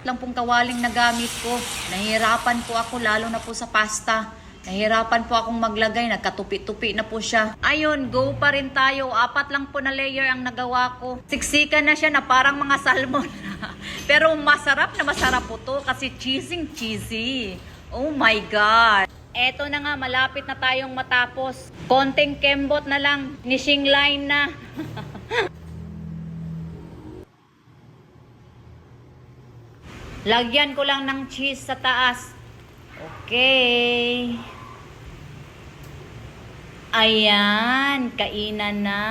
lang pong kawaling na gamit ko. Nahihirapan po ako lalo na po sa pasta. Nahihirapan po akong maglagay, nagkatupi-tupi na po siya. Ayun, go pa rin tayo. 4 lang po na layer ang nagawa ko. Siksikan na siya na parang mga salmon. Pero masarap na masarap po to kasi cheesy. Oh my God. Eto na nga, malapit na tayong matapos. Konting kembot na lang, finishing line na. Lagyan ko lang ng cheese sa taas. Okay. Ayan, kainan na.